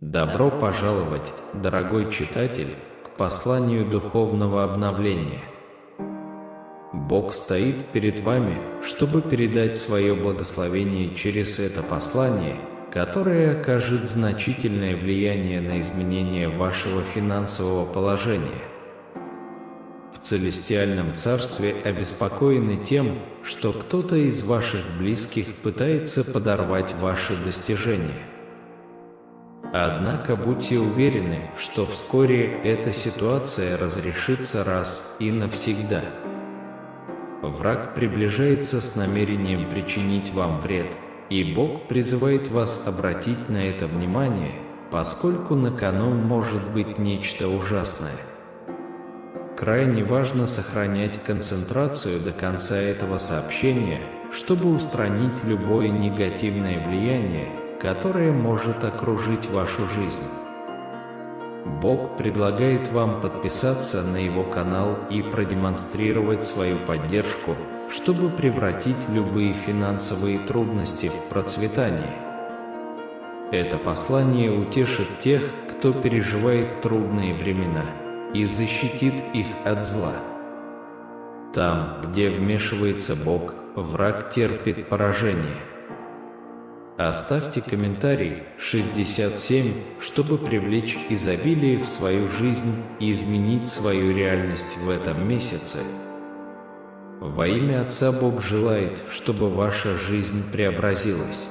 Добро пожаловать, дорогой читатель, к посланию духовного обновления. Бог стоит перед вами, чтобы передать свое благословение через это послание, которое окажет значительное влияние на изменение вашего финансового положения. В Целестиальном Царстве обеспокоены тем, что кто-то из ваших близких пытается подорвать ваши достижения. Однако будьте уверены, что вскоре эта ситуация разрешится раз и навсегда. Враг приближается с намерением причинить вам вред, и Бог призывает вас обратить на это внимание, поскольку на кону может быть нечто ужасное. Крайне важно сохранять концентрацию до конца этого сообщения, чтобы устранить любое негативное влияние, которое может окружить вашу жизнь. Бог предлагает вам подписаться на Его канал и продемонстрировать свою поддержку, чтобы превратить любые финансовые трудности в процветание. Это послание утешит тех, кто переживает трудные времена, и защитит их от зла. Там, где вмешивается Бог, враг терпит поражение. Оставьте комментарий 67, чтобы привлечь изобилие в свою жизнь и изменить свою реальность в этом месяце. Во имя Отца Бог желает, чтобы ваша жизнь преобразилась.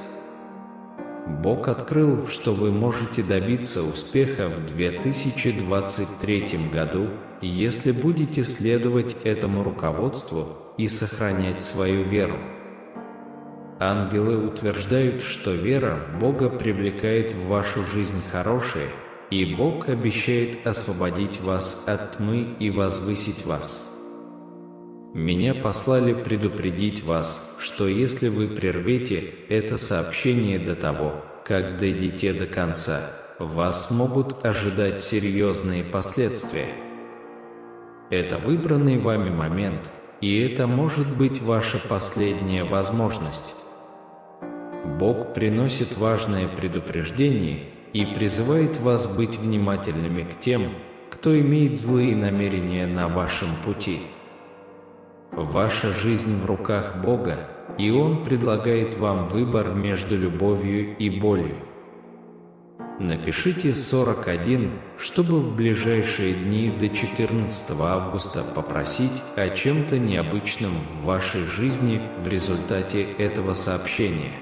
Бог открыл, что вы можете добиться успеха в 2023 году, если будете следовать этому руководству и сохранять свою веру. Ангелы утверждают, что вера в Бога привлекает в вашу жизнь хорошее, и Бог обещает освободить вас от тьмы и возвысить вас. Меня послали предупредить вас, что если вы прервете это сообщение до того, как дойдете до конца, вас могут ожидать серьезные последствия. Это выбранный вами момент, и это может быть ваша последняя возможность. Бог приносит важное предупреждение и призывает вас быть внимательными к тем, кто имеет злые намерения на вашем пути. Ваша жизнь в руках Бога, и Он предлагает вам выбор между любовью и болью. Напишите 41, чтобы в ближайшие дни до 14 августа попросить о чем-то необычном в вашей жизни в результате этого сообщения.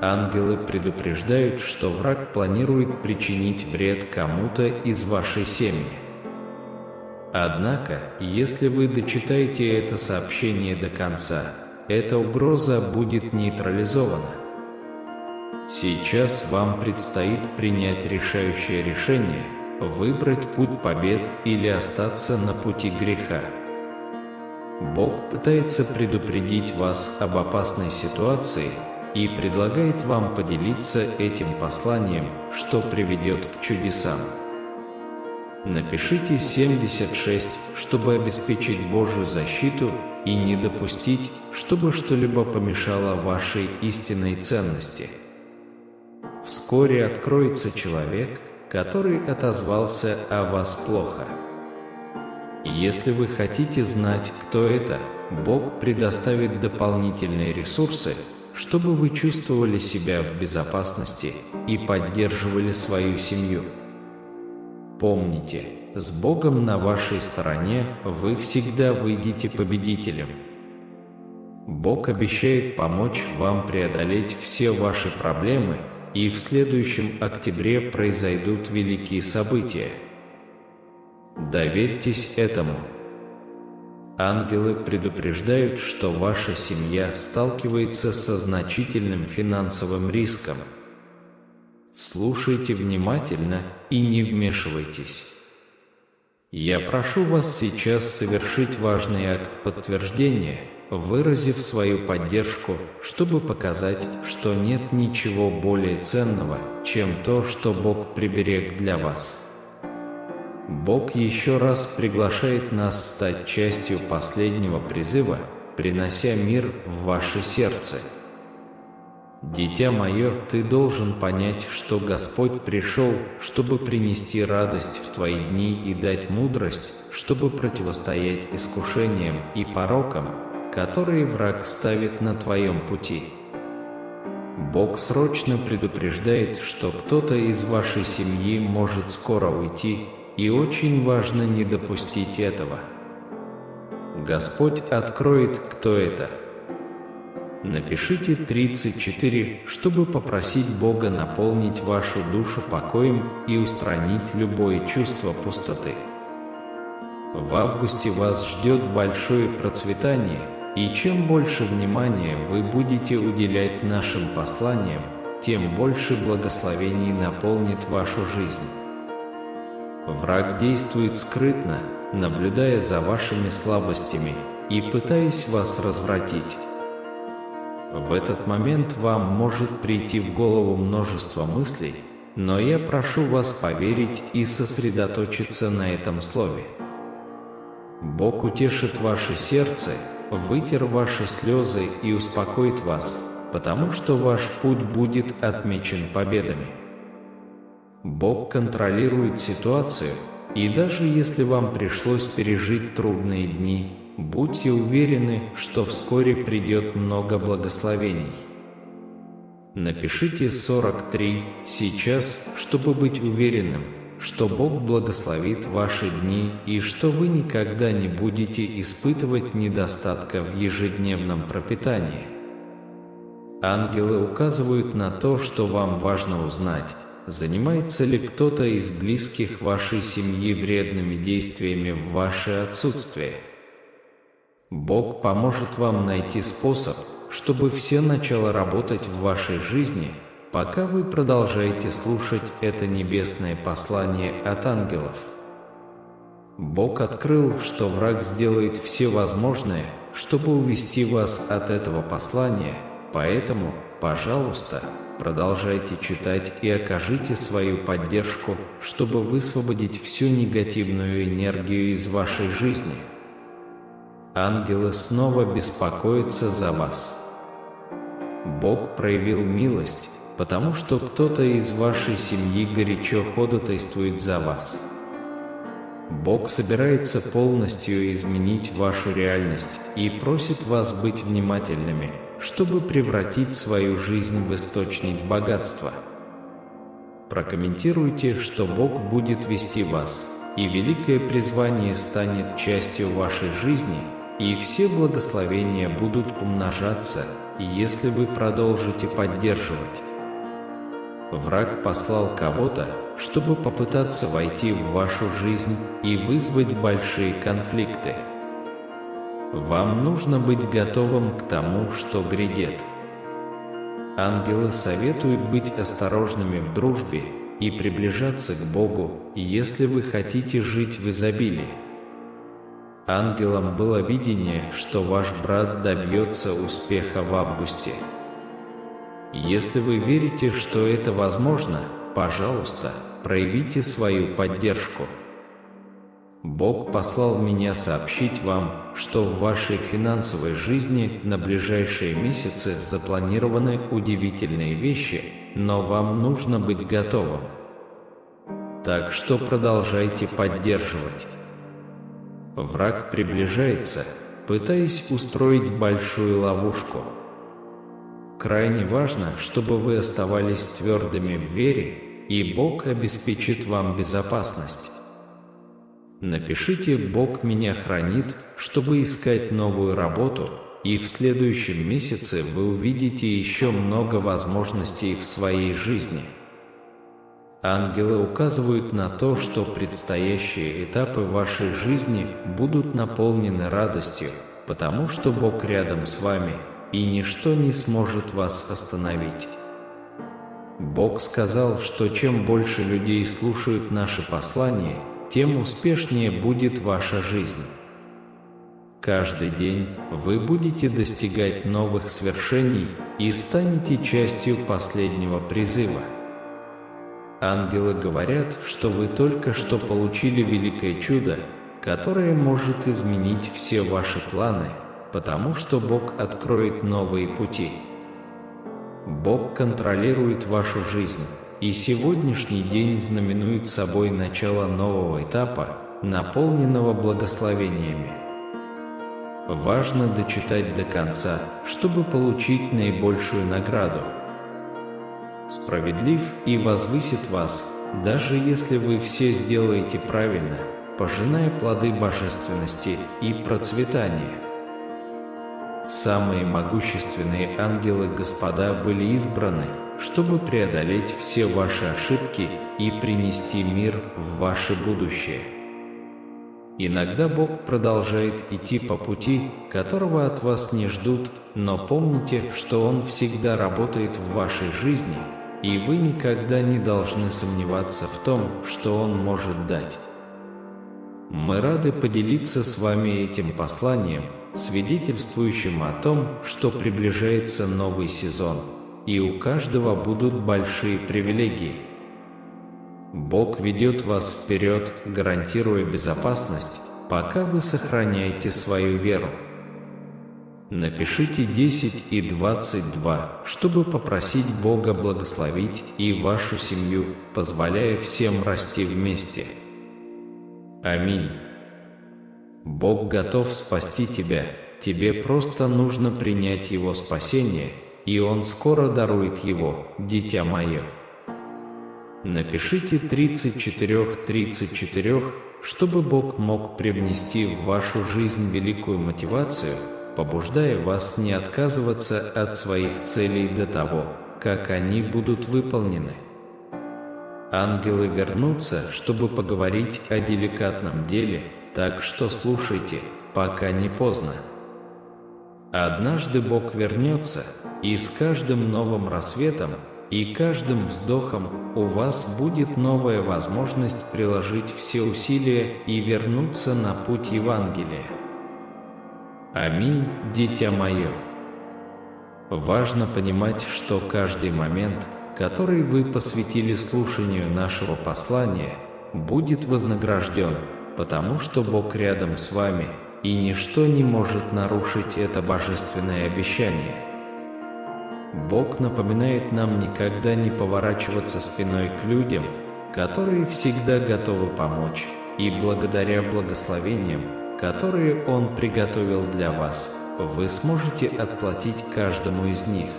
Ангелы предупреждают, что враг планирует причинить вред кому-то из вашей семьи. Однако, если вы дочитаете это сообщение до конца, эта угроза будет нейтрализована. Сейчас вам предстоит принять решающее решение, выбрать путь побед или остаться на пути греха. Бог пытается предупредить вас об опасной ситуации и предлагает вам поделиться этим посланием, что приведет к чудесам. Напишите 76, чтобы обеспечить Божью защиту и не допустить, чтобы что-либо помешало вашей истинной ценности. Вскоре откроется человек, который отозвался о вас плохо. Если вы хотите знать, кто это, Бог предоставит дополнительные ресурсы, чтобы вы чувствовали себя в безопасности и поддерживали свою семью. Помните, с Богом на вашей стороне вы всегда выйдете победителем. Бог обещает помочь вам преодолеть все ваши проблемы, и в следующем октябре произойдут великие события. Доверьтесь этому. Ангелы предупреждают, что ваша семья сталкивается со значительным финансовым риском. Слушайте внимательно и не вмешивайтесь. Я прошу вас сейчас совершить важный акт подтверждения, выразив свою поддержку, чтобы показать, что нет ничего более ценного, чем то, что Бог приберег для вас. Бог еще раз приглашает нас стать частью последнего призыва, принося мир в ваше сердце. Дитя мое, ты должен понять, что Господь пришел, чтобы принести радость в твои дни и дать мудрость, чтобы противостоять искушениям и порокам, которые враг ставит на твоем пути. Бог срочно предупреждает, что кто-то из вашей семьи может скоро уйти, и очень важно не допустить этого. Господь откроет, кто это. Напишите 34, чтобы попросить Бога наполнить вашу душу покоем и устранить любое чувство пустоты. В августе вас ждет большое процветание, и чем больше внимания вы будете уделять нашим посланиям, тем больше благословений наполнит вашу жизнь. Враг действует скрытно, наблюдая за вашими слабостями и пытаясь вас развратить. В этот момент вам может прийти в голову множество мыслей, но я прошу вас поверить и сосредоточиться на этом слове. Бог утешит ваше сердце, вытер ваши слезы и успокоит вас, потому что ваш путь будет отмечен победами. Бог контролирует ситуацию, и даже если вам пришлось пережить трудные дни, будьте уверены, что вскоре придет много благословений. Напишите 43 сейчас, чтобы быть уверенным, что Бог благословит ваши дни и что вы никогда не будете испытывать недостатка в ежедневном пропитании. Ангелы указывают на то, что вам важно узнать, занимается ли кто-то из близких вашей семьи вредными действиями в ваше отсутствие. Бог поможет вам найти способ, чтобы все начало работать в вашей жизни, пока вы продолжаете слушать это небесное послание от ангелов. Бог открыл, что враг сделает все возможное, чтобы увести вас от этого послания, поэтому, пожалуйста, продолжайте читать и окажите свою поддержку, чтобы высвободить всю негативную энергию из вашей жизни. Ангелы снова беспокоятся за вас. Бог проявил милость, потому что кто-то из вашей семьи горячо ходатайствует за вас. Бог собирается полностью изменить вашу реальность и просит вас быть внимательными, чтобы превратить свою жизнь в источник богатства. Прокомментируйте, что Бог будет вести вас, и великое призвание станет частью вашей жизни, и все благословения будут умножаться, если вы продолжите поддерживать. Враг послал кого-то, чтобы попытаться войти в вашу жизнь и вызвать большие конфликты. Вам нужно быть готовым к тому, что грядет. Ангелы советуют быть осторожными в дружбе и приближаться к Богу, если вы хотите жить в изобилии. Ангелам было видение, что ваш брат добьется успеха в августе. Если вы верите, что это возможно, пожалуйста, проявите свою поддержку. Бог послал меня сообщить вам, что в вашей финансовой жизни на ближайшие месяцы запланированы удивительные вещи, но вам нужно быть готовым. Так что продолжайте поддерживать. Враг приближается, пытаясь устроить большую ловушку. Крайне важно, чтобы вы оставались твердыми в вере, и Бог обеспечит вам безопасность. Напишите «Бог меня хранит», чтобы искать новую работу, и в следующем месяце вы увидите еще много возможностей в своей жизни. Ангелы указывают на то, что предстоящие этапы вашей жизни будут наполнены радостью, потому что Бог рядом с вами, и ничто не сможет вас остановить. Бог сказал, что чем больше людей слушают наше послание, тем успешнее будет ваша жизнь. Каждый день вы будете достигать новых свершений и станете частью последнего призыва. Ангелы говорят, что вы только что получили великое чудо, которое может изменить все ваши планы, потому что Бог откроет новые пути. Бог контролирует вашу жизнь, и сегодняшний день знаменует собой начало нового этапа, наполненного благословениями. Важно дочитать до конца, чтобы получить наибольшую награду. Справедлив и возвысит вас, даже если вы все сделаете правильно, пожиная плоды божественности и процветания. Самые могущественные ангелы Господа были избраны, чтобы преодолеть все ваши ошибки и принести мир в ваше будущее. Иногда Бог продолжает идти по пути, которого от вас не ждут, но помните, что Он всегда работает в вашей жизни, и вы никогда не должны сомневаться в том, что Он может дать. Мы рады поделиться с вами этим посланием, свидетельствующим о том, что приближается новый сезон, и у каждого будут большие привилегии. Бог ведет вас вперед, гарантируя безопасность, пока вы сохраняете свою веру. Напишите 10 и 22, чтобы попросить Бога благословить и вашу семью, позволяя всем расти вместе. Аминь. Бог готов спасти тебя, тебе просто нужно принять Его спасение, и Он скоро дарует его, дитя мое. Напишите 34, чтобы Бог мог привнести в вашу жизнь великую мотивацию, побуждая вас не отказываться от своих целей до того, как они будут выполнены. Ангелы вернутся, чтобы поговорить о деликатном деле, так что слушайте, пока не поздно. Однажды Бог вернется, и с каждым новым рассветом и каждым вздохом у вас будет новая возможность приложить все усилия и вернуться на путь Евангелия. Аминь, дитя мое. Важно понимать, что каждый момент, который вы посвятили слушанию нашего послания, будет вознагражден, потому что Бог рядом с вами, и ничто не может нарушить это божественное обещание. Бог напоминает нам никогда не поворачиваться спиной к людям, которые всегда готовы помочь, и благодаря благословениям, которые Он приготовил для вас, вы сможете отплатить каждому из них.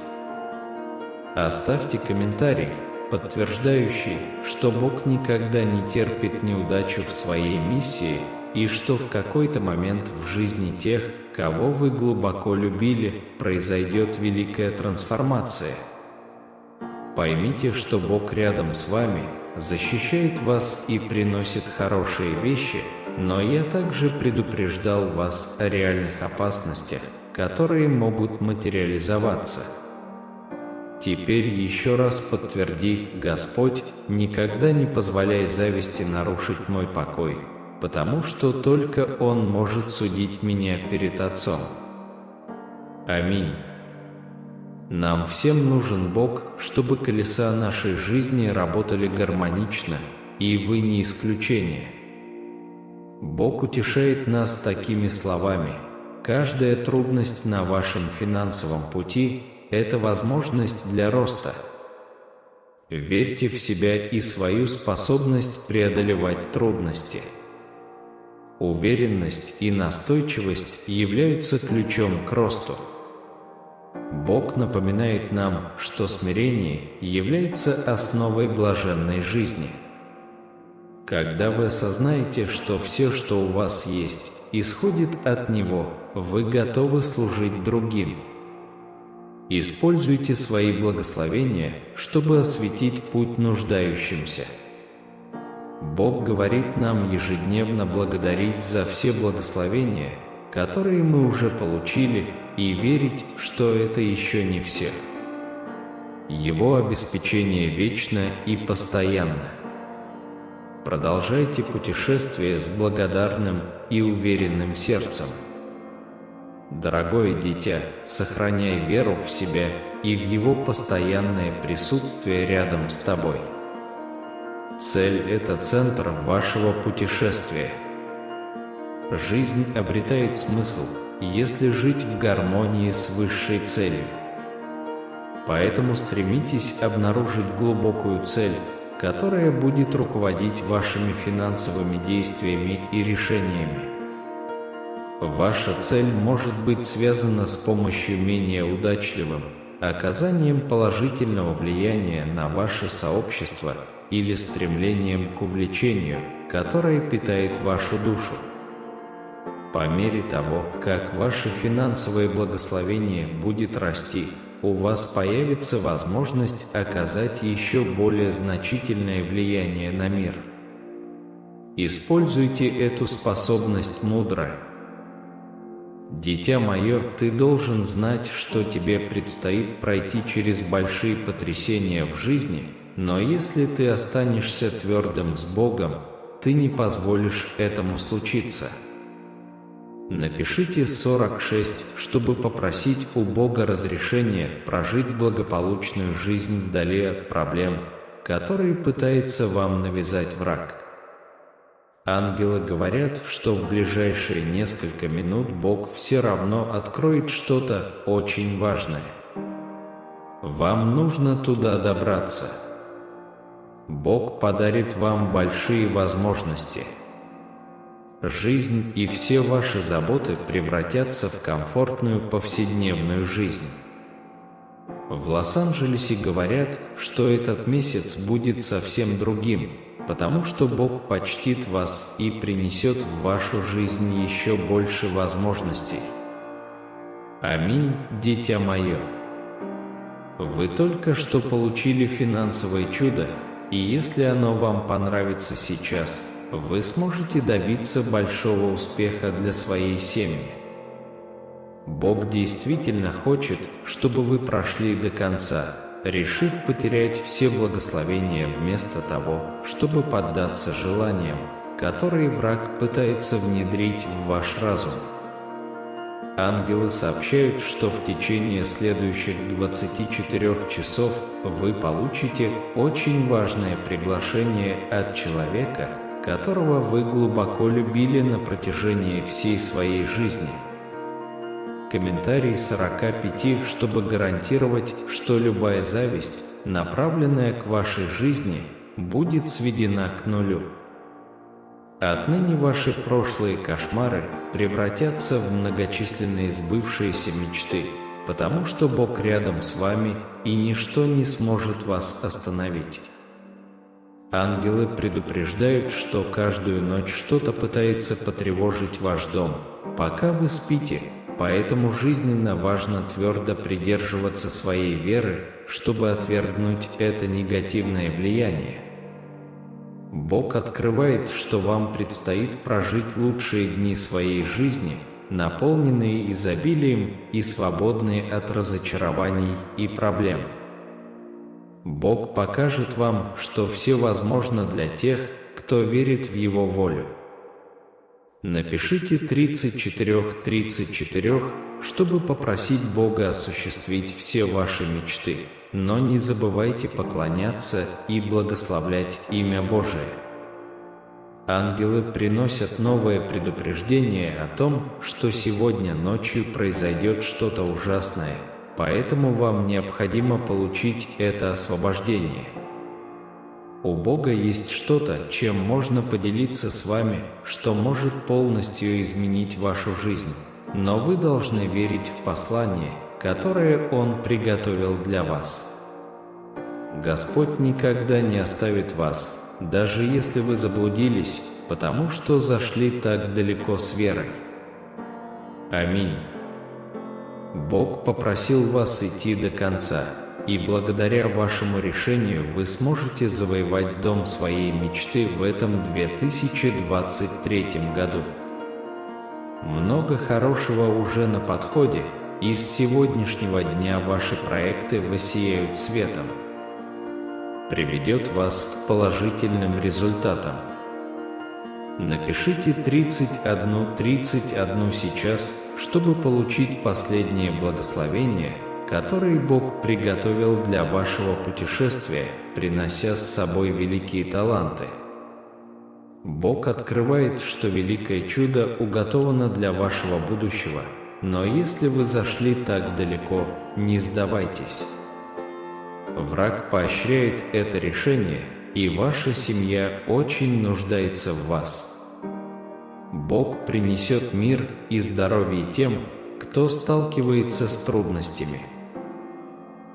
Оставьте комментарий, подтверждающий, что Бог никогда не терпит неудачу в своей миссии, и что в какой-то момент в жизни тех, кого вы глубоко любили, произойдет великая трансформация. Поймите, что Бог рядом с вами, защищает вас и приносит хорошие вещи, но я также предупреждал вас о реальных опасностях, которые могут материализоваться. Теперь еще раз подтверди, Господь, никогда не позволяй зависти нарушить мой покой, потому что только Он может судить меня перед Отцом. Аминь. Нам всем нужен Бог, чтобы колеса нашей жизни работали гармонично, и вы не исключение. Бог утешает нас такими словами: каждая трудность на вашем финансовом пути – это возможность для роста. Верьте в себя и свою способность преодолевать трудности. Уверенность и настойчивость являются ключом к росту. Бог напоминает нам, что смирение является основой блаженной жизни. Когда вы осознаете, что все, что у вас есть, исходит от Него, вы готовы служить другим. Используйте свои благословения, чтобы осветить путь нуждающимся. Бог говорит нам ежедневно благодарить за все благословения, которые мы уже получили, и верить, что это еще не все. Его обеспечение вечно и постоянно. Продолжайте путешествие с благодарным и уверенным сердцем. Дорогое дитя, сохраняй веру в себя и в Его постоянное присутствие рядом с тобой. Цель – это центр вашего путешествия. Жизнь обретает смысл, если жить в гармонии с высшей целью. Поэтому стремитесь обнаружить глубокую цель, которая будет руководить вашими финансовыми действиями и решениями. Ваша цель может быть связана с помощью менее удачливым, оказанием положительного влияния на ваше сообщество или стремлением к увлечению, которое питает вашу душу. По мере того, как ваше финансовое благословение будет расти, у вас появится возможность оказать еще более значительное влияние на мир. Используйте эту способность мудро. Дитя мое, ты должен знать, что тебе предстоит пройти через большие потрясения в жизни, но если ты останешься твердым с Богом, ты не позволишь этому случиться. Напишите 46, чтобы попросить у Бога разрешения прожить благополучную жизнь вдали от проблем, которые пытается вам навязать враг. Ангелы говорят, что в ближайшие несколько минут Бог все равно откроет что-то очень важное. Вам нужно туда добраться. Бог подарит вам большие возможности. Жизнь и все ваши заботы превратятся в комфортную повседневную жизнь. В Лос-Анджелесе говорят, что этот месяц будет совсем другим, потому что Бог почтит вас и принесет в вашу жизнь еще больше возможностей. Аминь, дитя мое. Вы только что получили финансовое чудо, и если оно вам понравится сейчас, вы сможете добиться большого успеха для своей семьи. Бог действительно хочет, чтобы вы прошли до конца, решив потерять все благословения вместо того, чтобы поддаться желаниям, которые враг пытается внедрить в ваш разум. Ангелы сообщают, что в течение следующих 24 часов вы получите очень важное приглашение от человека, которого вы глубоко любили на протяжении всей своей жизни. Комментарий 45, чтобы гарантировать, что любая зависть, направленная к вашей жизни, будет сведена к нулю. Отныне ваши прошлые кошмары превратятся в многочисленные сбывшиеся мечты, потому что Бог рядом с вами, и ничто не сможет вас остановить. Ангелы предупреждают, что каждую ночь что-то пытается потревожить ваш дом, пока вы спите, поэтому жизненно важно твердо придерживаться своей веры, чтобы отвергнуть это негативное влияние. Бог открывает, что вам предстоит прожить лучшие дни своей жизни, наполненные изобилием и свободные от разочарований и проблем. Бог покажет вам, что все возможно для тех, кто верит в Его волю. Напишите 34, чтобы попросить Бога осуществить все ваши мечты, но не забывайте поклоняться и благословлять имя Божие. Ангелы приносят новое предупреждение о том, что сегодня ночью произойдет что-то ужасное, поэтому вам необходимо получить это освобождение. У Бога есть что-то, чем можно поделиться с вами, что может полностью изменить вашу жизнь, но вы должны верить в послание, которое Он приготовил для вас. Господь никогда не оставит вас, даже если вы заблудились, потому что зашли так далеко с верой. Аминь. Бог попросил вас идти до конца, и благодаря вашему решению вы сможете завоевать дом своей мечты в этом 2023 году. Много хорошего уже на подходе, и с сегодняшнего дня ваши проекты воссияют светом. Приведет вас к положительным результатам. Напишите 31 сейчас, чтобы получить последнее благословение, которое Бог приготовил для вашего путешествия, принося с собой великие таланты. Бог открывает, что великое чудо уготовано для вашего будущего, но если вы зашли так далеко, не сдавайтесь. Враг поощряет это решение, и ваша семья очень нуждается в вас. Бог принесет мир и здоровье тем, кто сталкивается с трудностями.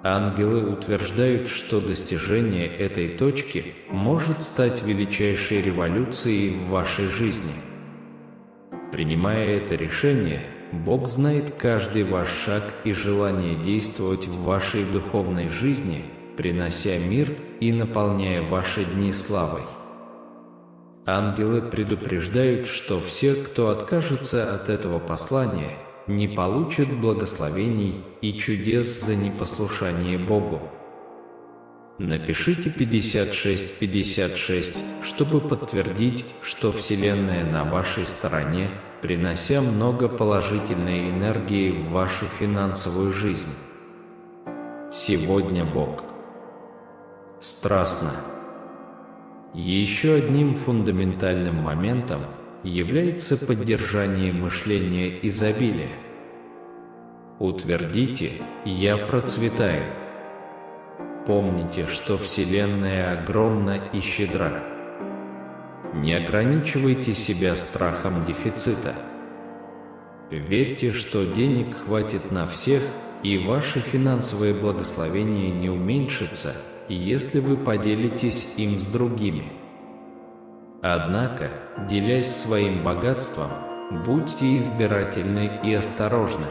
Ангелы утверждают, что достижение этой точки может стать величайшей революцией в вашей жизни. Принимая это решение, Бог знает каждый ваш шаг и желание действовать в вашей духовной жизни, принося мир и наполняя ваши дни славой. Ангелы предупреждают, что все, кто откажется от этого послания, не получат благословений и чудес за непослушание Богу. Напишите 5656, чтобы подтвердить, что Вселенная на вашей стороне, принося много положительной энергии в вашу финансовую жизнь. Сегодня Бог. Страстно. Еще одним фундаментальным моментом является поддержание мышления изобилия. Утвердите «Я процветаю». Помните, что Вселенная огромна и щедра. Не ограничивайте себя страхом дефицита. Верьте, что денег хватит на всех, и ваше финансовое благословение не уменьшится, если вы поделитесь им с другими. Однако, делясь своим богатством, будьте избирательны и осторожны.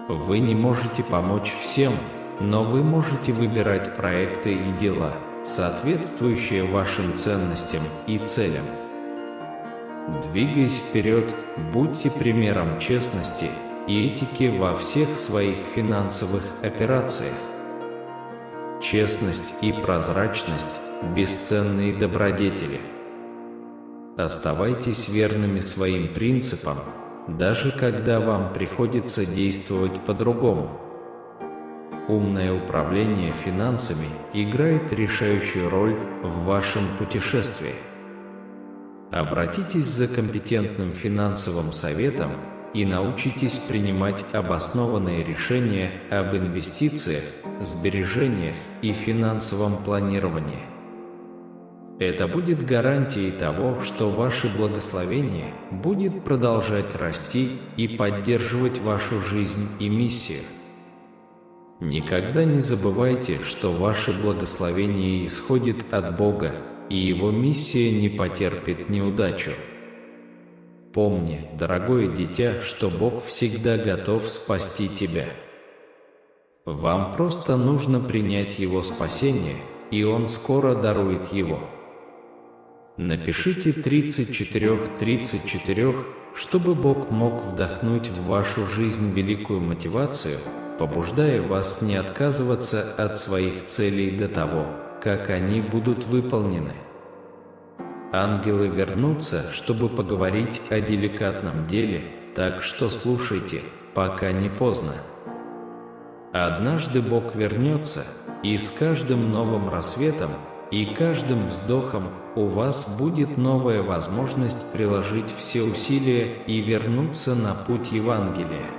Вы не можете помочь всем, но вы можете выбирать проекты и дела, соответствующие вашим ценностям и целям. Двигаясь вперед, будьте примером честности и этики во всех своих финансовых операциях. Честность и прозрачность – бесценные добродетели. Оставайтесь верными своим принципам, даже когда вам приходится действовать по-другому. Умное управление финансами играет решающую роль в вашем путешествии. Обратитесь за компетентным финансовым советом и научитесь принимать обоснованные решения об инвестициях, сбережениях и финансовом планировании. Это будет гарантией того, что ваше благословение будет продолжать расти и поддерживать вашу жизнь и миссию. Никогда не забывайте, что ваше благословение исходит от Бога, и Его миссия не потерпит неудачу. Помни, дорогое дитя, что Бог всегда готов спасти тебя. Вам просто нужно принять Его спасение, и Он скоро дарует его. Напишите 34, чтобы Бог мог вдохнуть в вашу жизнь великую мотивацию, побуждая вас не отказываться от своих целей до того, как они будут выполнены. Ангелы вернутся, чтобы поговорить о деликатном деле, так что слушайте, пока не поздно. Однажды Бог вернется, и с каждым новым рассветом и каждым вздохом у вас будет новая возможность приложить все усилия и вернуться на путь Евангелия.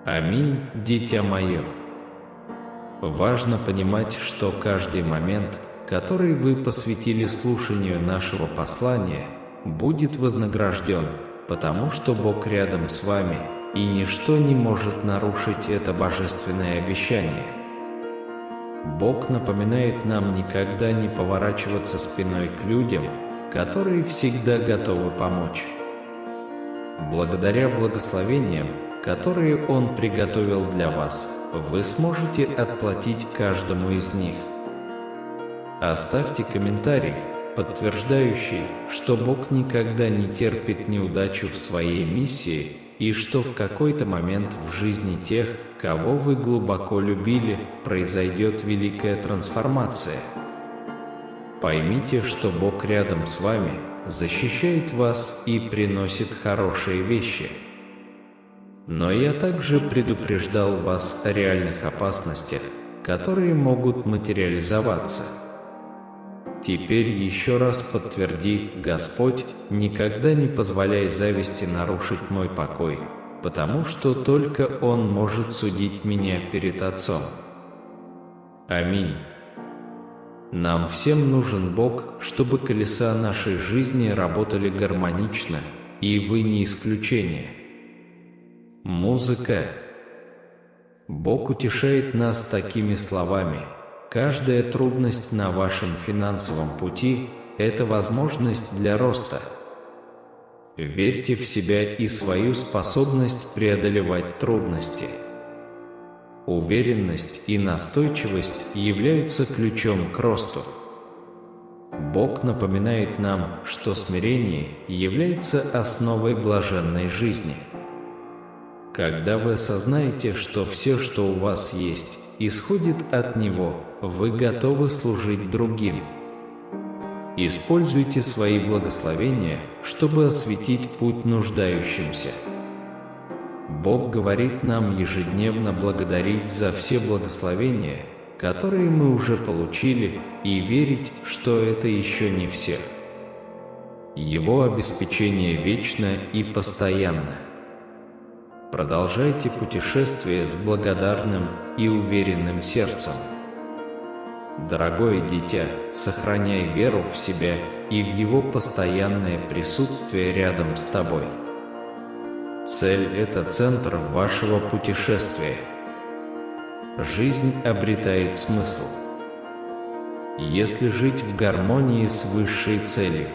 Аминь, дитя мое. Важно понимать, что каждый момент, который вы посвятили слушанию нашего послания, будет вознагражден, потому что Бог рядом с вами, и ничто не может нарушить это божественное обещание. Бог напоминает нам никогда не поворачиваться спиной к людям, которые всегда готовы помочь. Благодаря благословениям, которые Он приготовил для вас, вы сможете отплатить каждому из них. Оставьте комментарий, подтверждающий, что Бог никогда не терпит неудачу в своей миссии и что в какой-то момент в жизни тех, кого вы глубоко любили, произойдет великая трансформация. Поймите, что Бог рядом с вами, защищает вас и приносит хорошие вещи. Но я также предупреждал вас о реальных опасностях, которые могут материализоваться. Теперь еще раз подтверди, Господь, никогда не позволяй зависти нарушить мой покой, потому что только Он может судить меня перед Отцом. Аминь. Нам всем нужен Бог, чтобы колеса нашей жизни работали гармонично, и вы не исключение. Музыка. Бог утешает нас такими словами: каждая трудность на вашем финансовом пути – это возможность для роста. Верьте в себя и свою способность преодолевать трудности. Уверенность и настойчивость являются ключом к росту. Бог напоминает нам, что смирение является основой блаженной жизни. Когда вы осознаете, что все, что у вас есть, исходит от Него, вы готовы служить другим. Используйте свои благословения, чтобы осветить путь нуждающимся. Бог говорит нам ежедневно благодарить за все благословения, которые мы уже получили, и верить, что это еще не все. Его обеспечение вечно и постоянно. Продолжайте путешествие с благодарным и уверенным сердцем. Дорогое дитя, сохраняй веру в себя и в Его постоянное присутствие рядом с тобой. Цель – это центр вашего путешествия. Жизнь обретает смысл, если жить в гармонии с высшей целью.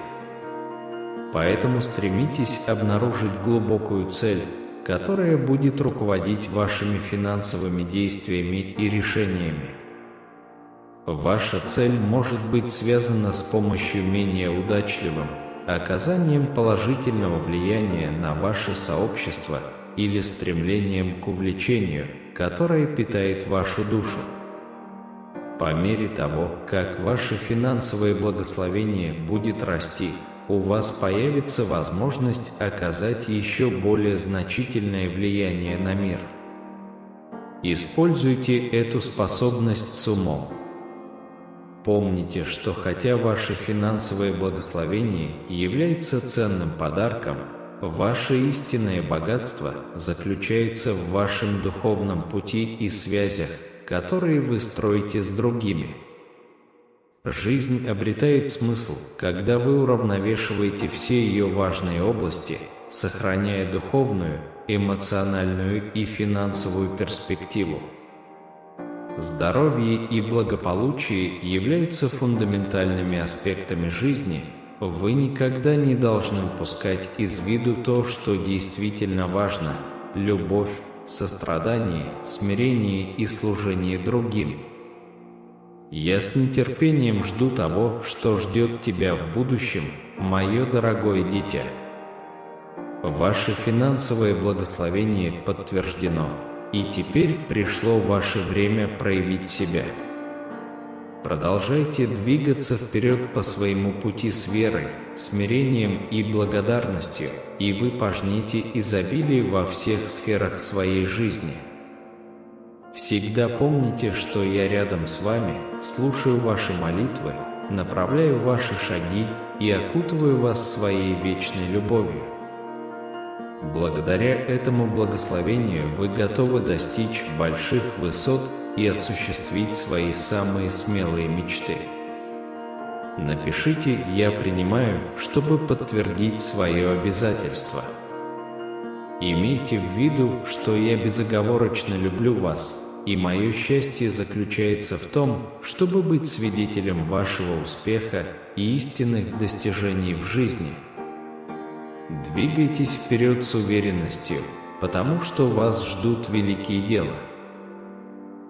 Поэтому стремитесь обнаружить глубокую цель, которая будет руководить вашими финансовыми действиями и решениями. Ваша цель может быть связана с помощью менее удачливым оказанием положительного влияния на ваше сообщество или стремлением к увлечению, которое питает вашу душу. По мере того, как ваше финансовое благословение будет расти, у вас появится возможность оказать еще более значительное влияние на мир. Используйте эту способность с умом. Помните, что хотя ваше финансовое благословение является ценным подарком, ваше истинное богатство заключается в вашем духовном пути и связях, которые вы строите с другими. Жизнь обретает смысл, когда вы уравновешиваете все ее важные области, сохраняя духовную, эмоциональную и финансовую перспективу. Здоровье и благополучие являются фундаментальными аспектами жизни. Вы никогда не должны упускать из виду то, что действительно важно – любовь, сострадание, смирение и служение другим. Я с нетерпением жду того, что ждет тебя в будущем, мое дорогое дитя. Ваше финансовое благословение подтверждено, и теперь пришло ваше время проявить себя. Продолжайте двигаться вперед по своему пути с верой, смирением и благодарностью, и вы пожнете изобилие во всех сферах своей жизни. Всегда помните, что я рядом с вами, слушаю ваши молитвы, направляю ваши шаги и окутываю вас своей вечной любовью. Благодаря этому благословению вы готовы достичь больших высот и осуществить свои самые смелые мечты. Напишите «Я принимаю», чтобы подтвердить свое обязательство. Имейте в виду, что я безоговорочно люблю вас, и мое счастье заключается в том, чтобы быть свидетелем вашего успеха и истинных достижений в жизни. Двигайтесь вперед с уверенностью, потому что вас ждут великие дела.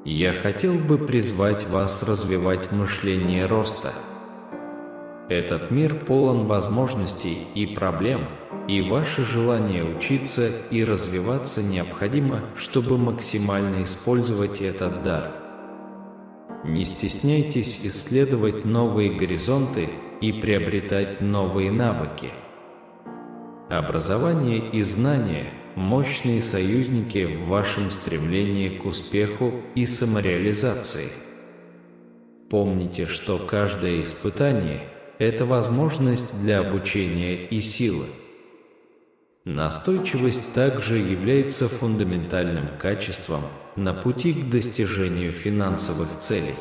Я хотел бы призвать вас развивать мышление роста. Этот мир полон возможностей и проблем, и ваше желание учиться и развиваться необходимо, чтобы максимально использовать этот дар. Не стесняйтесь исследовать новые горизонты и приобретать новые навыки. Образование и знания – мощные союзники в вашем стремлении к успеху и самореализации. Помните, что каждое испытание – это возможность для обучения и силы. Настойчивость также является фундаментальным качеством на пути к достижению финансовых целей.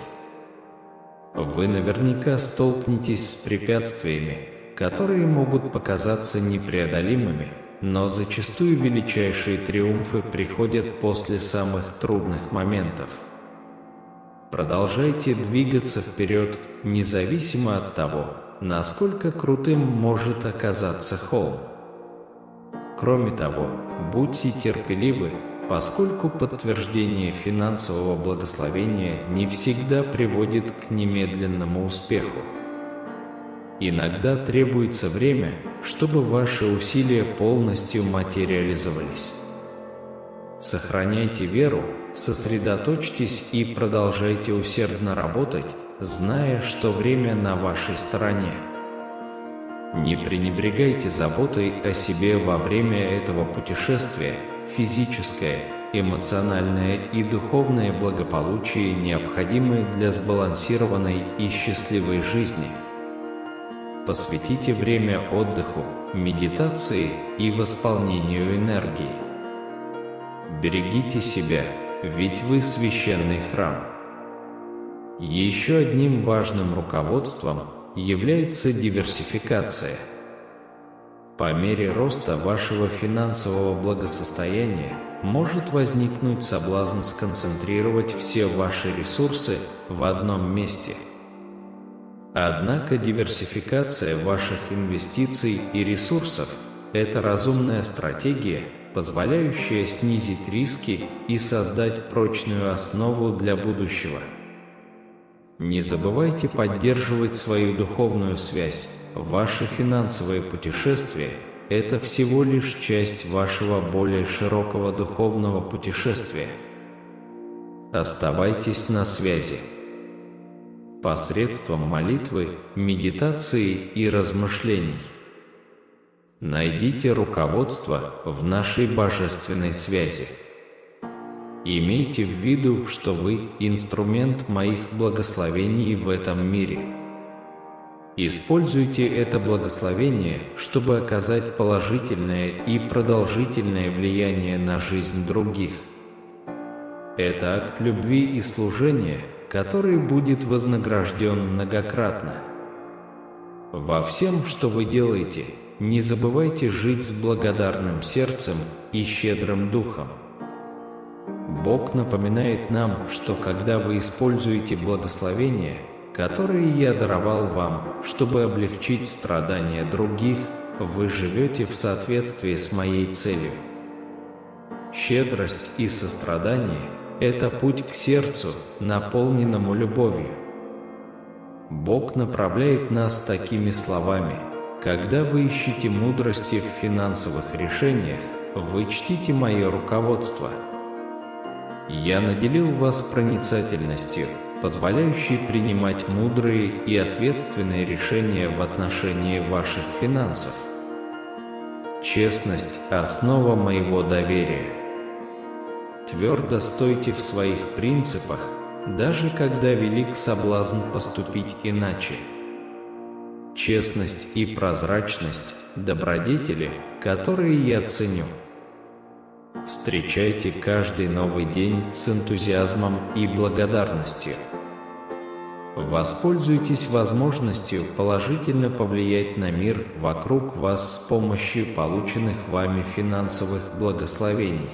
Вы наверняка столкнетесь с препятствиями, которые могут показаться непреодолимыми, но зачастую величайшие триумфы приходят после самых трудных моментов. Продолжайте двигаться вперед, независимо от того, насколько крутым может оказаться холм. Кроме того, будьте терпеливы, поскольку подтверждение финансового благословения не всегда приводит к немедленному успеху. Иногда требуется время, чтобы ваши усилия полностью материализовались. Сохраняйте веру, сосредоточьтесь и продолжайте усердно работать, зная, что время на вашей стороне. Не пренебрегайте заботой о себе во время этого путешествия. Физическое, эмоциональное и духовное благополучие необходимы для сбалансированной и счастливой жизни. Посвятите время отдыху, медитации и восполнению энергии. Берегите себя, ведь вы священный храм. Еще одним важным руководством является диверсификация. По мере роста вашего финансового благосостояния может возникнуть соблазн сконцентрировать все ваши ресурсы в одном месте. Однако диверсификация ваших инвестиций и ресурсов – это разумная стратегия, позволяющая снизить риски и создать прочную основу для будущего. Не забывайте поддерживать свою духовную связь. Ваше финансовое путешествие – это всего лишь часть вашего более широкого духовного путешествия. Оставайтесь на связи. Посредством молитвы, медитации и размышлений. Найдите руководство в нашей божественной связи. Имейте в виду, что вы – инструмент моих благословений в этом мире. Используйте это благословение, чтобы оказать положительное и продолжительное влияние на жизнь других. Это акт любви и служения, который будет вознагражден многократно. Во всем, что вы делаете, не забывайте жить с благодарным сердцем и щедрым духом. Бог напоминает нам, что когда вы используете благословения, которые я даровал вам, чтобы облегчить страдания других, вы живете в соответствии с моей целью. Щедрость и сострадание – это путь к сердцу, наполненному любовью. Бог направляет нас такими словами: когда вы ищете мудрости в финансовых решениях, вы чтите мое руководство. Я наделил вас проницательностью, позволяющей принимать мудрые и ответственные решения в отношении ваших финансов. Честность – основа моего доверия. Твердо стойте в своих принципах, даже когда велик соблазн поступить иначе. Честность и прозрачность – добродетели, которые я ценю. Встречайте каждый новый день с энтузиазмом и благодарностью. Воспользуйтесь возможностью положительно повлиять на мир вокруг вас с помощью полученных вами финансовых благословений.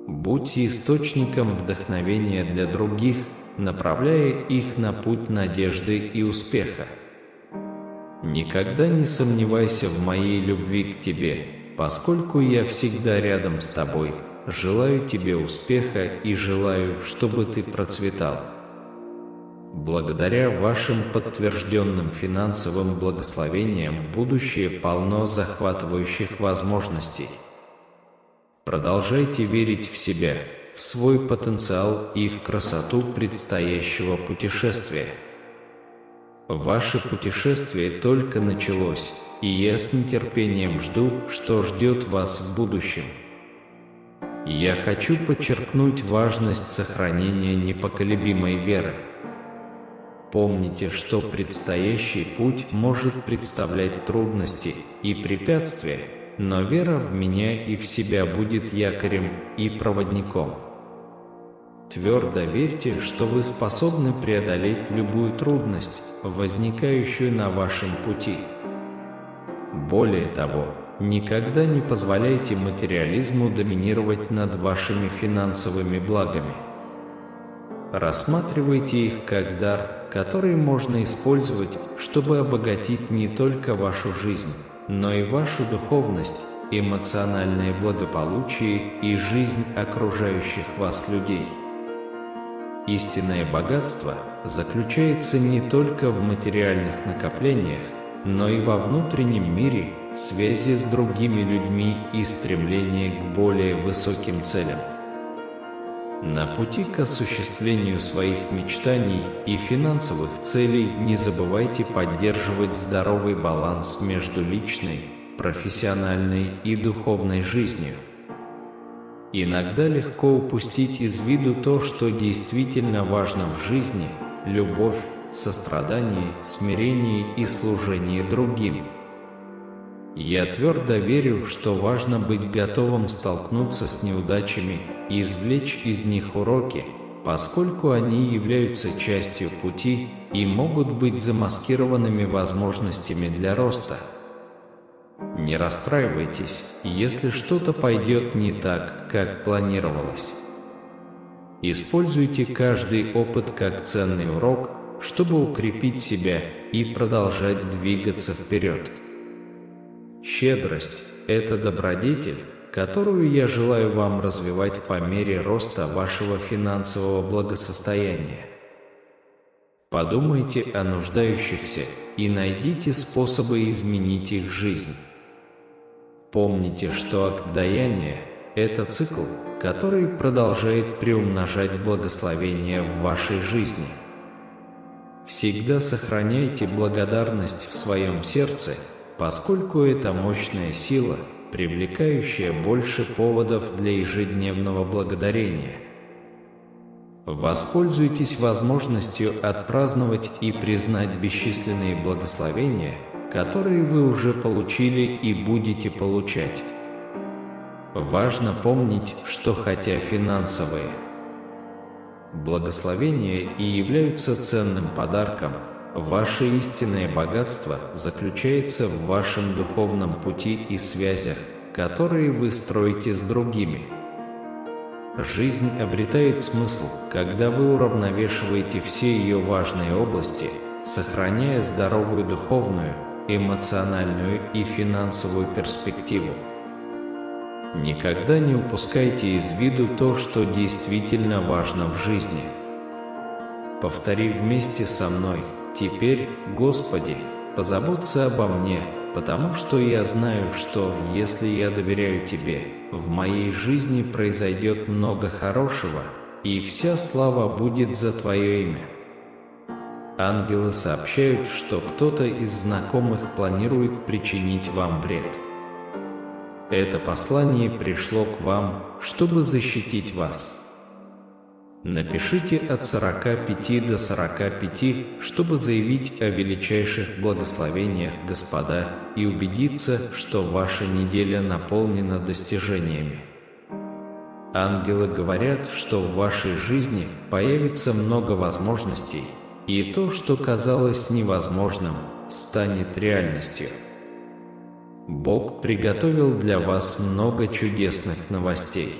Будьте источником вдохновения для других, направляя их на путь надежды и успеха. Никогда не сомневайся в моей любви к тебе, поскольку я всегда рядом с тобой, желаю тебе успеха и желаю, чтобы ты процветал. Благодаря вашим подтвержденным финансовым благословениям будущее полно захватывающих возможностей. Продолжайте верить в себя, в свой потенциал и в красоту предстоящего путешествия. Ваше путешествие только началось, и я с нетерпением жду, что ждет вас в будущем. Я хочу подчеркнуть важность сохранения непоколебимой веры. Помните, что предстоящий путь может представлять трудности и препятствия, но вера в меня и в себя будет якорем и проводником. Твердо верьте, что вы способны преодолеть любую трудность, возникающую на вашем пути. Более того, никогда не позволяйте материализму доминировать над вашими финансовыми благами. Рассматривайте их как дар, который можно использовать, чтобы обогатить не только вашу жизнь, но и вашу духовность, эмоциональное благополучие и жизнь окружающих вас людей. Истинное богатство заключается не только в материальных накоплениях, но и во внутреннем мире, связи с другими людьми и стремлении к более высоким целям. На пути к осуществлению своих мечтаний и финансовых целей не забывайте поддерживать здоровый баланс между личной, профессиональной и духовной жизнью. Иногда легко упустить из виду то, что действительно важно в жизни – любовь, сострадание, смирение и служение другим. Я твердо верю, что важно быть готовым столкнуться с неудачами и извлечь из них уроки, поскольку они являются частью пути и могут быть замаскированными возможностями для роста. Не расстраивайтесь, если что-то пойдет не так, как планировалось. Используйте каждый опыт как ценный урок, чтобы укрепить себя и продолжать двигаться вперед. Щедрость – это добродетель, которую я желаю вам развивать по мере роста вашего финансового благосостояния. Подумайте о нуждающихся и найдите способы изменить их жизнь. Помните, что акт даяния – это цикл, который продолжает приумножать благословения в вашей жизни. Всегда сохраняйте благодарность в своем сердце, поскольку это мощная сила, привлекающая больше поводов для ежедневного благодарения. Воспользуйтесь возможностью отпраздновать и признать бесчисленные благословения, которые вы уже получили и будете получать. Важно помнить, что хотя финансовые благословения и являются ценным подарком, ваше истинное богатство заключается в вашем духовном пути и связях, которые вы строите с другими. Жизнь обретает смысл, когда вы уравновешиваете все ее важные области, сохраняя здоровую духовную, эмоциональную и финансовую перспективу. Никогда не упускайте из виду то, что действительно важно в жизни. Повтори вместе со мной: «Теперь, Господи, позаботься обо мне, потому что я знаю, что, если я доверяю Тебе, в моей жизни произойдет много хорошего, и вся слава будет за Твое имя». Ангелы сообщают, что кто-то из знакомых планирует причинить вам вред. Это послание пришло к вам, чтобы защитить вас. Напишите от 45 до 45, чтобы заявить о величайших благословениях Господа и убедиться, что ваша неделя наполнена достижениями. Ангелы говорят, что в вашей жизни появится много возможностей, и то, что казалось невозможным, станет реальностью. Бог приготовил для вас много чудесных новостей.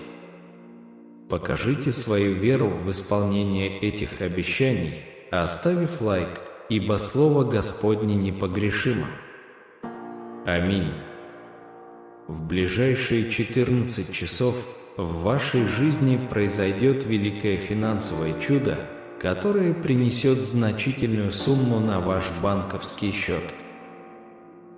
Покажите свою веру в исполнение этих обещаний, оставив лайк, ибо Слово Господне непогрешимо. Аминь. В ближайшие 14 часов в вашей жизни произойдет великое финансовое чудо, которое принесет значительную сумму на ваш банковский счет.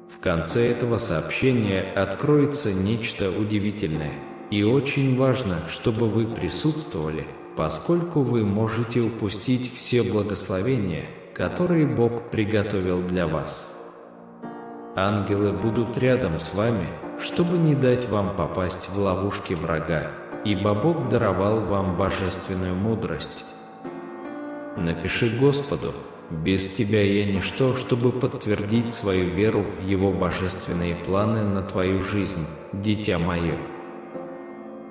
В конце этого сообщения откроется нечто удивительное, и очень важно, чтобы вы присутствовали, поскольку вы можете упустить все благословения, которые Бог приготовил для вас. Ангелы будут рядом с вами, чтобы не дать вам попасть в ловушки врага, ибо Бог даровал вам божественную мудрость. Напиши Господу: «Без Тебя я ничто», чтобы подтвердить свою веру в Его божественные планы на твою жизнь, дитя мое.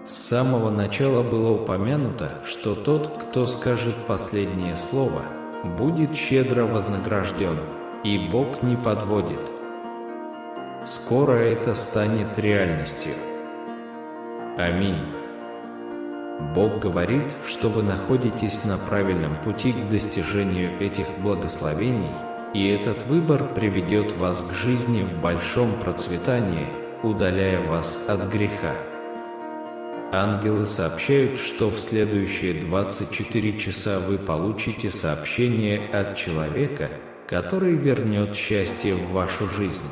С самого начала было упомянуто, что тот, кто скажет последнее слово, будет щедро вознагражден, и Бог не подводит. Скоро это станет реальностью. Аминь. Бог говорит, что вы находитесь на правильном пути к достижению этих благословений, и этот выбор приведет вас к жизни в большом процветании, удаляя вас от греха. Ангелы сообщают, что в следующие 24 часа вы получите сообщение от человека, который вернет счастье в вашу жизнь.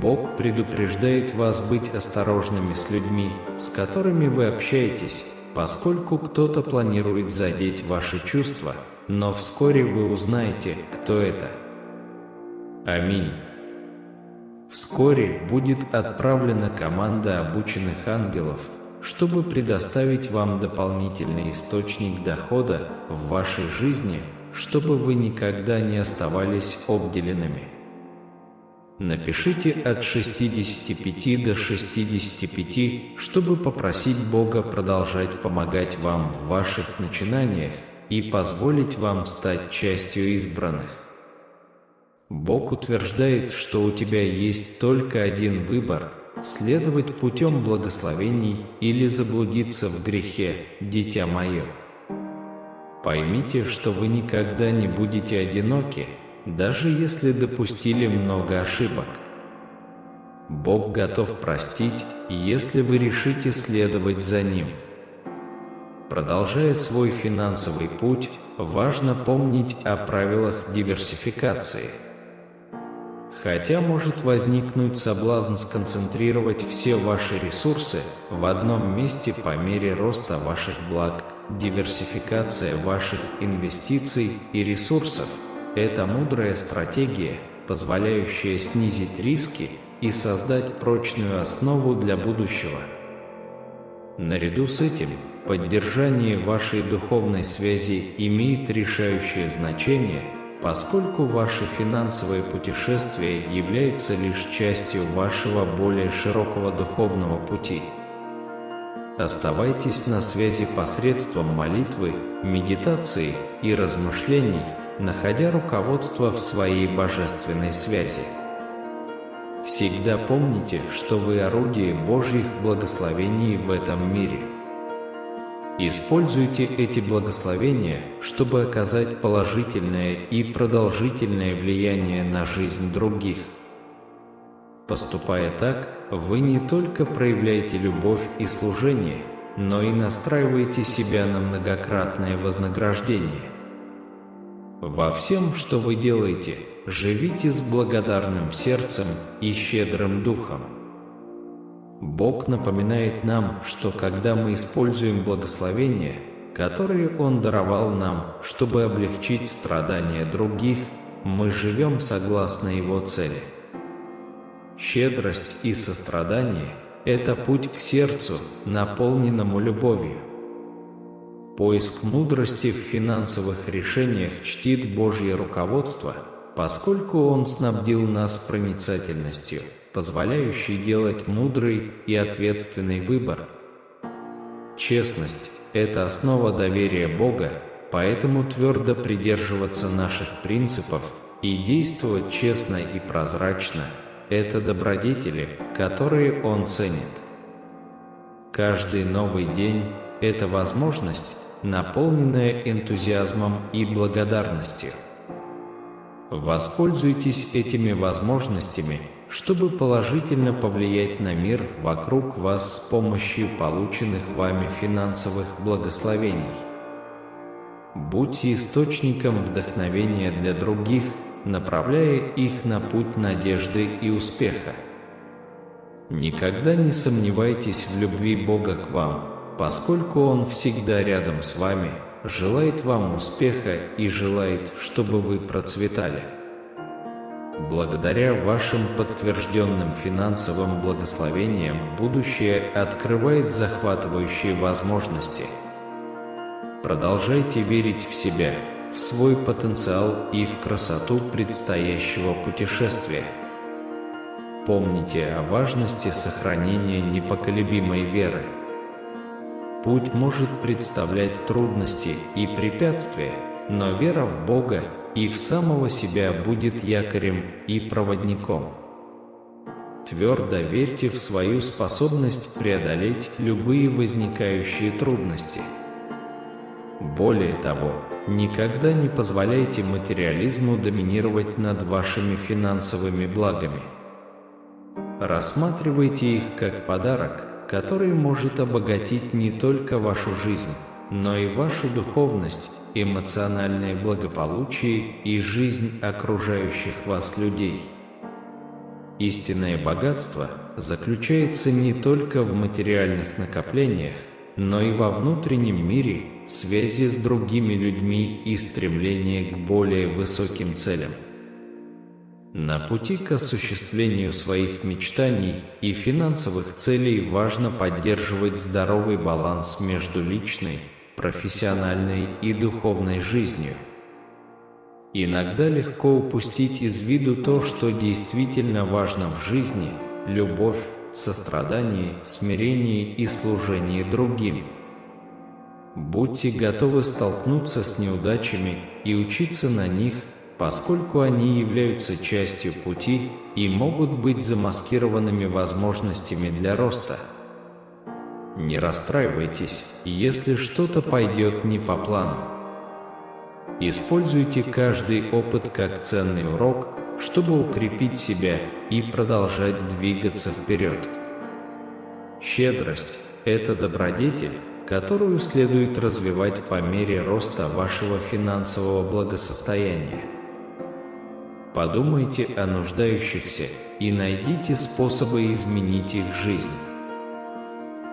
Бог предупреждает вас быть осторожными с людьми, с которыми вы общаетесь, поскольку кто-то планирует задеть ваши чувства, но вскоре вы узнаете, кто это. Аминь. Вскоре будет отправлена команда обученных ангелов, чтобы предоставить вам дополнительный источник дохода в вашей жизни, чтобы вы никогда не оставались обделенными. Напишите от 65 до 65, чтобы попросить Бога продолжать помогать вам в ваших начинаниях и позволить вам стать частью избранных. Бог утверждает, что у тебя есть только один выбор – следовать путем благословений или заблудиться в грехе, дитя мое. Поймите, что вы никогда не будете одиноки, даже если допустили много ошибок. Бог готов простить, если вы решите следовать за Ним. Продолжая свой финансовый путь, важно помнить о правилах диверсификации. Хотя может возникнуть соблазн сконцентрировать все ваши ресурсы в одном месте по мере роста ваших благ, диверсификация ваших инвестиций и ресурсов – это мудрая стратегия, позволяющая снизить риски и создать прочную основу для будущего. Наряду с этим, поддержание вашей духовной связи имеет решающее значение, поскольку ваше финансовое путешествие является лишь частью вашего более широкого духовного пути. Оставайтесь на связи посредством молитвы, медитации и размышлений, находя руководство в своей божественной связи. Всегда помните, что вы орудие Божьих благословений в этом мире. Используйте эти благословения, чтобы оказать положительное и продолжительное влияние на жизнь других. Поступая так, вы не только проявляете любовь и служение, но и настраиваете себя на многократное вознаграждение. Во всем, что вы делаете, живите с благодарным сердцем и щедрым духом. Бог напоминает нам, что когда мы используем благословения, которые Он даровал нам, чтобы облегчить страдания других, мы живем согласно Его цели. Щедрость и сострадание – это путь к сердцу, наполненному любовью. Поиск мудрости в финансовых решениях чтит Божье руководство, поскольку Он снабдил нас проницательностью, позволяющей делать мудрый и ответственный выбор. Честность – это основа доверия Бога, поэтому твердо придерживаться наших принципов и действовать честно и прозрачно – это добродетели, которые Он ценит. Каждый новый день – это возможность, наполненная энтузиазмом и благодарностью. Воспользуйтесь этими возможностями, чтобы положительно повлиять на мир вокруг вас с помощью полученных вами финансовых благословений. Будьте источником вдохновения для других, направляя их на путь надежды и успеха. Никогда не сомневайтесь в любви Бога к вам, поскольку Он всегда рядом с вами, желает вам успеха и желает, чтобы вы процветали. Благодаря вашим подтвержденным финансовым благословениям будущее открывает захватывающие возможности. Продолжайте верить в себя, в свой потенциал и в красоту предстоящего путешествия. Помните о важности сохранения непоколебимой веры. Путь может представлять трудности и препятствия, но вера в Бога и в самого себя будет якорем и проводником. Твердо верьте в свою способность преодолеть любые возникающие трудности. Более того, никогда не позволяйте материализму доминировать над вашими финансовыми благами. Рассматривайте их как подарок, который может обогатить не только вашу жизнь, но и вашу духовность, эмоциональное благополучие и жизнь окружающих вас людей. Истинное богатство заключается не только в материальных накоплениях, но и во внутреннем мире, связи с другими людьми и стремлении к более высоким целям. На пути к осуществлению своих мечтаний и финансовых целей важно поддерживать здоровый баланс между личной, профессиональной и духовной жизнью. Иногда легко упустить из виду то, что действительно важно в жизни – любовь, сострадание, смирение и служение другим. Будьте готовы столкнуться с неудачами и учиться на них, поскольку они являются частью пути и могут быть замаскированными возможностями для роста. Не расстраивайтесь, если что-то пойдет не по плану. Используйте каждый опыт как ценный урок, чтобы укрепить себя и продолжать двигаться вперед. Щедрость – это добродетель, которую следует развивать по мере роста вашего финансового благосостояния. Подумайте о нуждающихся и найдите способы изменить их жизнь.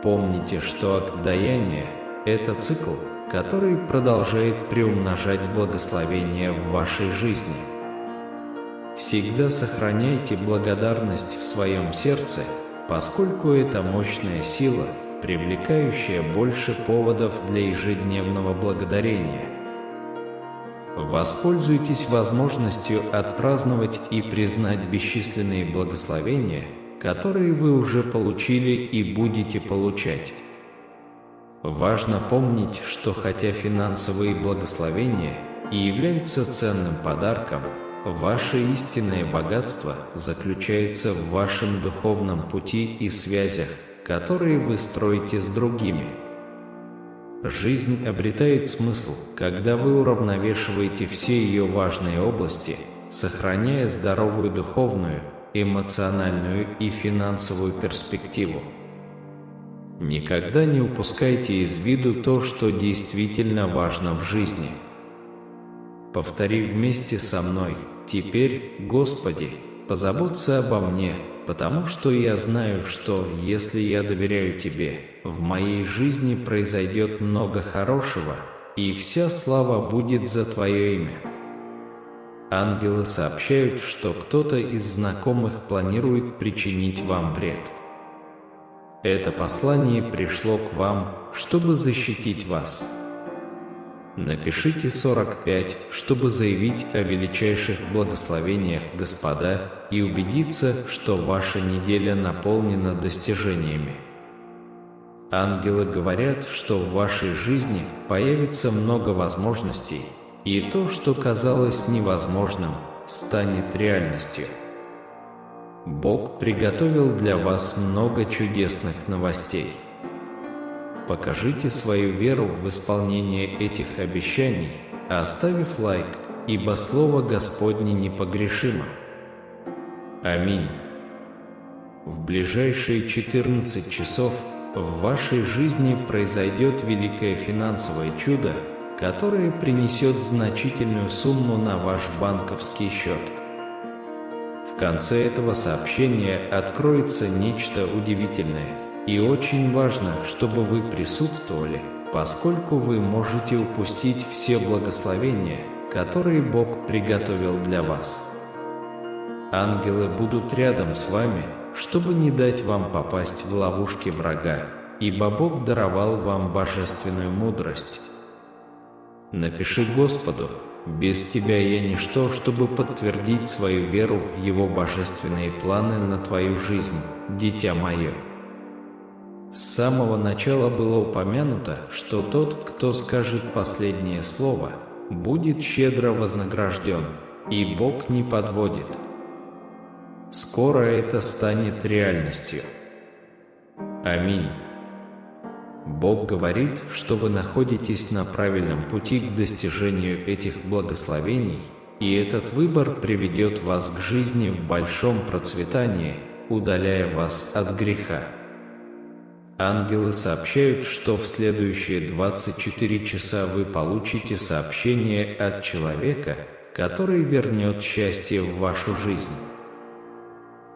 Помните, что отдаяние – это цикл, который продолжает приумножать благословение в вашей жизни. Всегда сохраняйте благодарность в своем сердце, поскольку это мощная сила, привлекающая больше поводов для ежедневного благодарения. Воспользуйтесь возможностью отпраздновать и признать бесчисленные благословения, которые вы уже получили и будете получать. Важно помнить, что хотя финансовые благословения и являются ценным подарком, ваше истинное богатство заключается в вашем духовном пути и связях, которые вы строите с другими. Жизнь обретает смысл, когда вы уравновешиваете все ее важные области, сохраняя здоровую духовную, эмоциональную и финансовую перспективу. Никогда не упускайте из виду то, что действительно важно в жизни. Повтори вместе со мной: «Теперь, Господи, позаботься обо мне, потому что я знаю, что, если я доверяю Тебе, в моей жизни произойдет много хорошего, и вся слава будет за Твое имя». Ангелы сообщают, что кто-то из знакомых планирует причинить вам вред. Это послание пришло к вам, чтобы защитить вас. Напишите 45, чтобы заявить о величайших благословениях Господа и убедиться, что ваша неделя наполнена достижениями. Ангелы говорят, что в вашей жизни появится много возможностей, и то, что казалось невозможным, станет реальностью. Бог приготовил для вас много чудесных новостей. Покажите свою веру в исполнение этих обещаний, оставив лайк, ибо Слово Господне непогрешимо. Аминь. В ближайшие 14 часов в вашей жизни произойдет великое финансовое чудо, которое принесет значительную сумму на ваш банковский счет. В конце этого сообщения откроется нечто удивительное, и очень важно, чтобы вы присутствовали, поскольку вы можете упустить все благословения, которые Бог приготовил для вас. Ангелы будут рядом с вами, чтобы не дать вам попасть в ловушки врага, ибо Бог даровал вам божественную мудрость. Напиши Господу: без тебя я ничто, чтобы подтвердить свою веру в Его божественные планы на твою жизнь, дитя мое. С самого начала было упомянуто, что тот, кто скажет последнее слово, будет щедро вознагражден, и Бог не подводит. Скоро это станет реальностью. Аминь. Бог говорит, что вы находитесь на правильном пути к достижению этих благословений, и этот выбор приведет вас к жизни в большом процветании, удаляя вас от греха. Ангелы сообщают, что в следующие 24 часа вы получите сообщение от человека, который вернет счастье в вашу жизнь.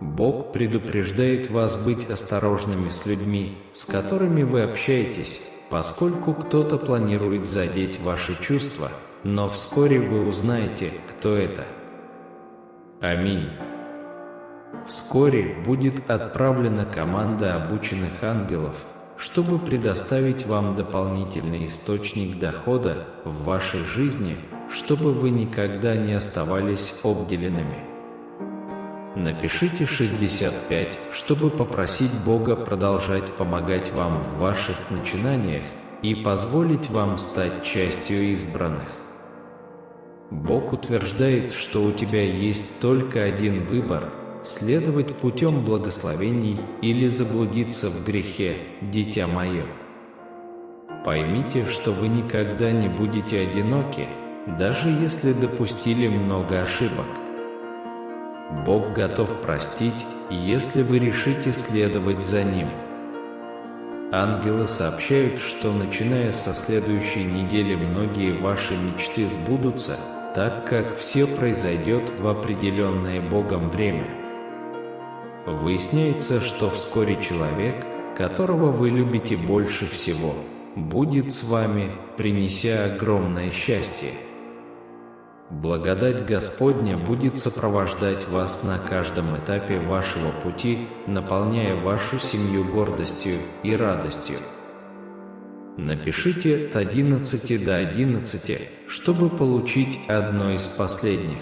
Бог предупреждает вас быть осторожными с людьми, с которыми вы общаетесь, поскольку кто-то планирует задеть ваши чувства, но вскоре вы узнаете, кто это. Аминь. Вскоре будет отправлена команда обученных ангелов, чтобы предоставить вам дополнительный источник дохода в вашей жизни, чтобы вы никогда не оставались обделенными. Напишите 65, чтобы попросить Бога продолжать помогать вам в ваших начинаниях и позволить вам стать частью избранных. Бог утверждает, что у тебя есть только один выбор – следовать путем благословений или заблудиться в грехе, дитя мое. Поймите, что вы никогда не будете одиноки, даже если допустили много ошибок. Бог готов простить, если вы решите следовать за Ним. Ангелы сообщают, что начиная со следующей недели многие ваши мечты сбудутся, так как все произойдет в определенное Богом время. Выясняется, что вскоре человек, которого вы любите больше всего, будет с вами, принеся огромное счастье. Благодать Господня будет сопровождать вас на каждом этапе вашего пути, наполняя вашу семью гордостью и радостью. Напишите от 11 до 11, чтобы получить одно из последних.